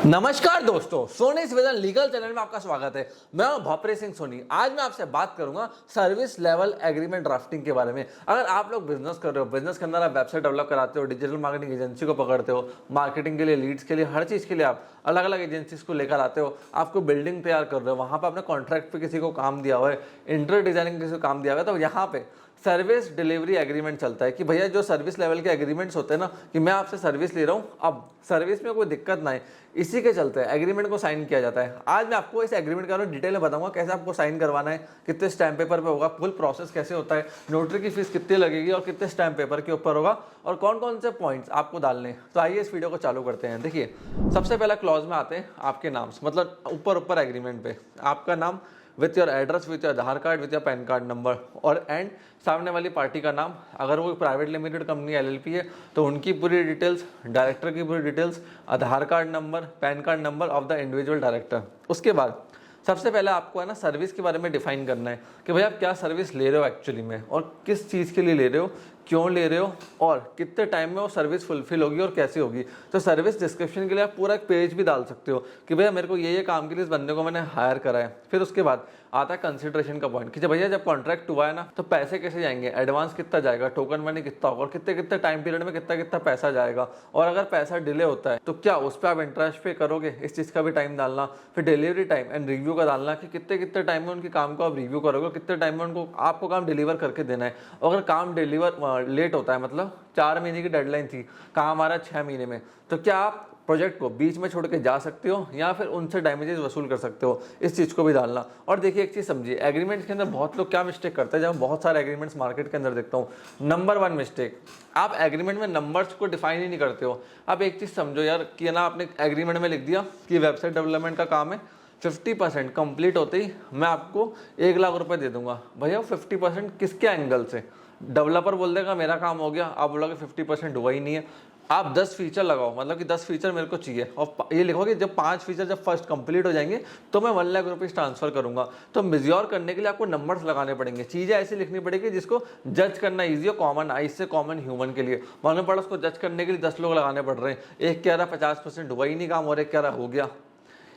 नमस्कार दोस्तों, Soni civil legal channel में आपका स्वागत है। मैं हूं भपरे सिंह सोनी। आज मैं आपसे बात करूंगा सर्विस लेवल एग्रीमेंट ड्राफ्टिंग के बारे में। अगर आप लोग बिजनेस कर रहे हो, बिजनेस के अंदर आप वेबसाइट डेवलप कराते हो, डिजिटल मार्केटिंग एजेंसी को पकड़ते हो, मार्केटिंग के लिए, लीड्स के लिए, हर चीज के लिए आप अलग अलग एजेंसीज को लेकर आते हो, आपको बिल्डिंग तैयार कर रहे हो, वहां पर आपने कॉन्ट्रैक्ट पे किसी को काम दिया हुआ है, इंटीरियर डिजाइनिंग किसी को काम दिया हुआ है, तो यहाँ पे सर्विस डिलीवरी एग्रीमेंट चलता है कि भैया जो सर्विस लेवल के एग्रीमेंट्स होते हैं ना, कि मैं आपसे सर्विस ले रहा हूँ, अब सर्विस में कोई दिक्कत ना है, इसी के चलते एग्रीमेंट को साइन किया जाता है। आज मैं आपको इस एग्रीमेंट के बारे में डिटेल में बताऊंगा, कैसे आपको साइन करवाना है, कितने स्टैम्प पेपर पे होगा, फुल प्रोसेस कैसे होता है, नोटरी की फीस कितनी लगेगी और कितने स्टैम्प पेपर के ऊपर होगा और कौन कौन से पॉइंट्स आपको डालने हैं। तो आइए इस वीडियो को चालू करते हैं। देखिए, सबसे पहला क्लॉज में आते हैं आपके नाम, मतलब ऊपर एग्रीमेंट पे आपका नाम with your address, with your Aadhaar card, with your pan card number और एंड सामने वाली पार्टी का नाम। अगर वो प्राइवेट लिमिटेड कंपनी एलएलपी है तो उनकी पूरी डिटेल्स, डायरेक्टर की पूरी details, Aadhaar card number, pan card number of the individual director. उसके बाद सबसे पहले आपको है ना सर्विस के बारे में डिफाइन करना है कि भाई आप क्या सर्विस ले रहे हो एक्चुअली में, और किस चीज़ के लिए ले रहे हो, क्यों ले रहे हो और कितने टाइम में वो सर्विस फुलफिल होगी और कैसे होगी। तो सर्विस डिस्क्रिप्शन के लिए आप पूरा एक पेज भी डाल सकते हो कि भैया मेरे को ये काम के लिए इस बंदे को मैंने हायर करा है। फिर उसके बाद आता है कंसिडरेशन का पॉइंट कि जब भैया जब कॉन्ट्रैक्ट हुआ है ना, तो पैसे कैसे जाएंगे, एडवांस कितना जाएगा, टोकन मनी कितना होगा और कितने कितने टाइम पीरियड में कितना कितना पैसा जाएगा, और अगर पैसा डिले होता है तो क्या उस पर आप इंटरेस्ट पे करोगे, इस चीज़ का भी टाइम डालना। फिर डिलीवरी टाइम एंड रिव्यू का डालना कि कितने कितने टाइम में उनके काम को आप रिव्यू करोगे, कितने टाइम में उनको आपको काम डिलीवर करके देना है। अगर काम डिलीवर लेट होता है, मतलब 4 महीने की डेडलाइन थी, काम आ रहा है 6 महीने में, तो क्या आप प्रोजेक्ट को बीच में छोड़ के जा सकते हो या फिर उनसे डैमेजेस वसूल कर सकते हो, इस चीज़ को भी डालना। और देखिए एक चीज़ समझिए, एग्रीमेंट्स के अंदर बहुत लोग क्या मिस्टेक करते हैं, जब बहुत सारे एग्रीमेंट्स मार्केट के अंदर देखता हूँ, नंबर 1 मिस्टेक, आप एग्रीमेंट में नंबर्स को डिफाइन ही नहीं करते हो। आप एक चीज़ समझो यार कि ना, आपने एग्रीमेंट में लिख दिया कि वेबसाइट डेवलपमेंट का काम है, 50% कंप्लीट होते ही मैं आपको 1 लाख रुपए दे दूंगा। भैया 50% किसके एंगल से? डेवलपर बोल देगा मेरा काम हो गया, आप बोलोगे 50% हुआ ही नहीं है। आप 10 फीचर लगाओ, मतलब कि 10 फीचर मेरे को चाहिए, और ये लिखो कि जब 5 फीचर जब फर्स्ट कंप्लीट हो जाएंगे तो मैं 1 लाख रुपीज़ ट्रांसफर करूंगा। तो मेजर करने के लिए आपको नंबर्स लगाने पड़ेंगे, चीज़ें ऐसी लिखनी पड़ेगी जिसको जज करना ईजी हो, कॉमन आइज से कॉमन ह्यूमन के लिए। मालूम पड़ा उसको जज करने के लिए 10 लोग लगाने पड़ रहे हैं, एक कह रहा 50% हुआ ही नहीं काम और एक कह रहा हो गया।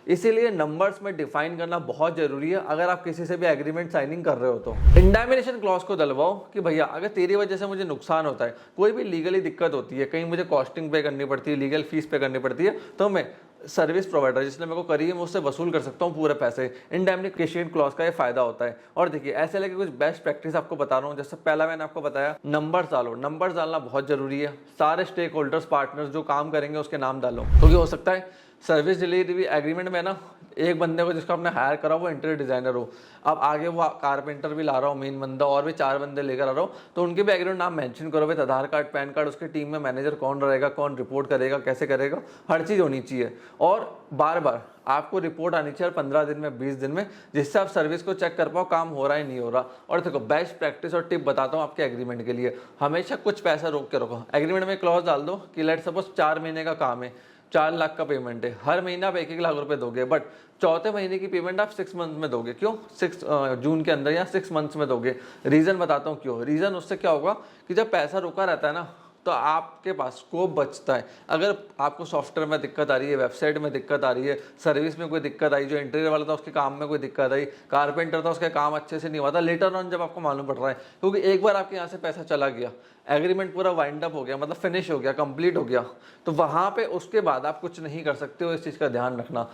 इसीलिए नंबर्स में डिफाइन करना बहुत जरूरी है अगर आप किसी से भी एग्रीमेंट साइनिंग कर रहे हो तो। इंडेमिनेशन क्लॉज को डलवाओ कि भैया अगर तेरी वजह से मुझे नुकसान होता है, कोई भी लीगली दिक्कत होती है, कहीं मुझे कॉस्टिंग पे करनी पड़ती है, लीगल फीस पे करनी पड़ती है, तो मैं सर्विस प्रोवाइडर जिसने मेरे को करी है मैं उससे वसूल कर सकता हूँ पूरे पैसे। इंडेमनिफिकेशन क्लॉज का ये फायदा होता है। और देखिए ऐसे लगे कुछ बेस्ट प्रैक्टिस आपको बता रहा हूँ। जैसे पहला मैंने आपको बताया, नंबर्स डालो, नंबर्स डालना बहुत जरूरी है। सारे स्टेक होल्डर्स, पार्टनर्स जो काम करेंगे उसके नाम डालो, क्योंकि हो सकता है सर्विस डिलीवरी एग्रीमेंट में ना एक बंदे को जिसको आपने हायर करा वो इंटीरियर डिजाइनर हो, अब आगे वो कारपेंटर भी ला रहा हो मेन बंदा, और भी 4 बंदे लेकर आ रहा हो, तो उनके भी एग्रीमेंट नाम मेंशन करो with Aadhaar card, pan card, उसके टीम में मैनेजर कौन रहेगा, कौन रिपोर्ट करेगा, कैसे करेगा, हर चीज़ होनी चाहिए। और बार बार आपको रिपोर्ट आनी चाहिए 15 दिन में, 20 दिन में, जिससे आप सर्विस को चेक कर पाओ काम हो रहा है नहीं हो रहा। और देखो बेस्ट प्रैक्टिस और टिप बताता हूँ आपके एग्रीमेंट के लिए, हमेशा कुछ पैसा रोक के रखो। एग्रीमेंट में क्लॉज डाल दो कि लेट सपोज 4 महीने का काम है, 4 लाख का पेमेंट है, हर महीना आप 1-1 लाख रुपए दोगे, बट चौथे महीने की पेमेंट आप 6 मंथ में दोगे। क्यों 6 जून के अंदर या 6 मंथ्स में दोगे? रीजन बताता हूँ क्यों। रीजन उससे क्या होगा कि जब पैसा रुका रहता है ना, तो आपके पास स्कोप बचता है। अगर आपको सॉफ्टवेयर में दिक्कत आ रही है, वेबसाइट में दिक्कत आ रही है, सर्विस में कोई दिक्कत आई, जो इंटीरियर वाला था उसके काम में कोई दिक्कत आई, कारपेंटर था उसका काम अच्छे से नहीं हुआ था, लेटर ऑन जब आपको मालूम पड़ रहा है, क्योंकि एक बार आपके यहाँ से पैसा चला गया, एग्रीमेंट पूरा वाइंड अप हो गया, मतलब फिनिश हो गया, कंप्लीट हो गया, तो वहाँ पे उसके बाद आप कुछ नहीं कर सकते हो। इस चीज़ का ध्यान रखना।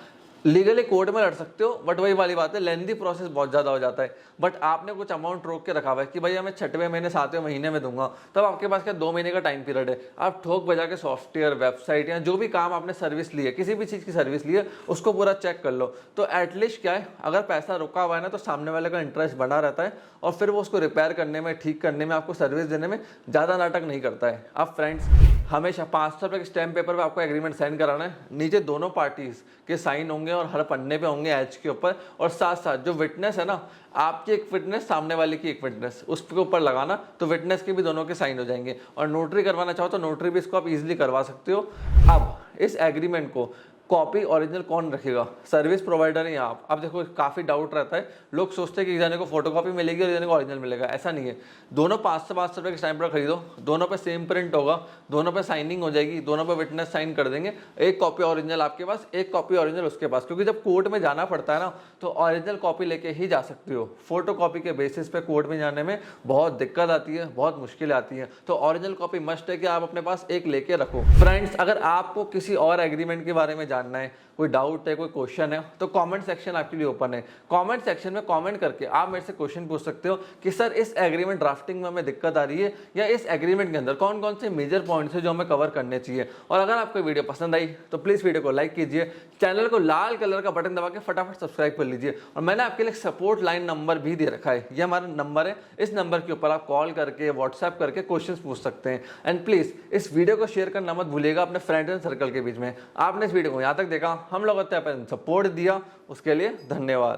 लीगली कोर्ट में लड़ सकते हो, बट वही वाली बात है, लेंदी प्रोसेस बहुत ज़्यादा हो जाता है। बट आपने कुछ अमाउंट रोक के रखा हुआ है कि भैया मैं 6वें महीने 7वें महीने में दूंगा, तब आपके पास क्या 2 महीने का टाइम पीरियड है। आप ठोक बजा के सॉफ्टवेयर, वेबसाइट या जो भी काम आपने सर्विस ली है, किसी भी चीज़ की सर्विस ली है, उसको पूरा चेक कर लो। तो एटलीस्ट क्या है, अगर पैसा रुका हुआ है ना, तो सामने वाले का इंटरेस्ट बना रहता है और फिर वो उसको रिपेयर करने में, ठीक करने में, आपको सर्विस देने में ज़्यादा नाटक नहीं करता है। अब फ्रेंड्स, हमेशा 500 रुपये के स्टैम्प पेपर पे आपको एग्रीमेंट साइन कराना है। नीचे दोनों पार्टीज के साइन होंगे और हर पन्ने पे होंगे एज के ऊपर, और साथ साथ जो विटनेस है ना, आपकी एक विटनेस, सामने वाले की एक विटनेस, उसके ऊपर लगाना, तो विटनेस के भी दोनों के साइन हो जाएंगे। और नोटरी करवाना चाहो तो नोटरी भी इसको आप इजीली करवा सकते हो। अब इस एग्रीमेंट को कॉपी ओरिजिनल कौन रखेगा, सर्विस प्रोवाइडर है या आप? अब देखो काफ़ी डाउट रहता है, लोग सोचते हैं कि एक जने को फोटोकॉपी मिलेगी और एक जने को ओरिजिनल मिलेगा। ऐसा नहीं है, दोनों 500 रुपये के स्टैम्प पर खरीदो, दोनों पे सेम प्रिंट होगा, दोनों पे साइनिंग हो जाएगी, दोनों पे विटनेस साइन कर देंगे। एक कॉपी ओरिजिनल आपके पास, एक कॉपी ओरिजिनल उसके पास, क्योंकि जब कोर्ट में जाना पड़ता है ना तो ओरिजिनल कॉपी लेके ही जा सकते हो। फोटो कॉपी के बेसिस पे कोर्ट में जाने में बहुत दिक्कत आती है, बहुत मुश्किल आती है। तो ओरिजिनल कॉपी मस्ट है कि आप अपने पास एक लेके रखो। फ्रेंड्स, अगर आपको किसी और एग्रीमेंट के बारे में जानना है, कोई डाउट है, कोई क्वेश्चन है, तो कमेंट सेक्शन आपके लिए ओपन है। कमेंट सेक्शन में कमेंट करके आप मेरे से क्वेश्चन पूछ सकते हो कि सर इस एग्रीमेंट ड्राफ्टिंग में हमें दिक्कत आ रही है, या इस एग्रीमेंट के अंदर कौन कौन से मेजर पॉइंट्स है जो हमें कवर करने चाहिए। और अगर आपको वीडियो पसंद आई तो प्लीज़ वीडियो को लाइक कीजिए, चैनल को लाल कलर का बटन दबा के फटाफट सब्सक्राइब कर लीजिए। और मैंने आपके लिए सपोर्ट लाइन नंबर भी दे रखा है, ये हमारा नंबर है, इस नंबर के ऊपर आप कॉल करके व्हाट्सएप करके क्वेश्चन पूछ सकते हैं। एंड प्लीज़ इस वीडियो को शेयर करना मत भूलिएगा अपने फ्रेंड्स एंड सर्कल के बीच में। आपने इस वीडियो को यहाँ तक देखा, हम लोग सपोर्ट दिया, उसके लिए धन्यवाद।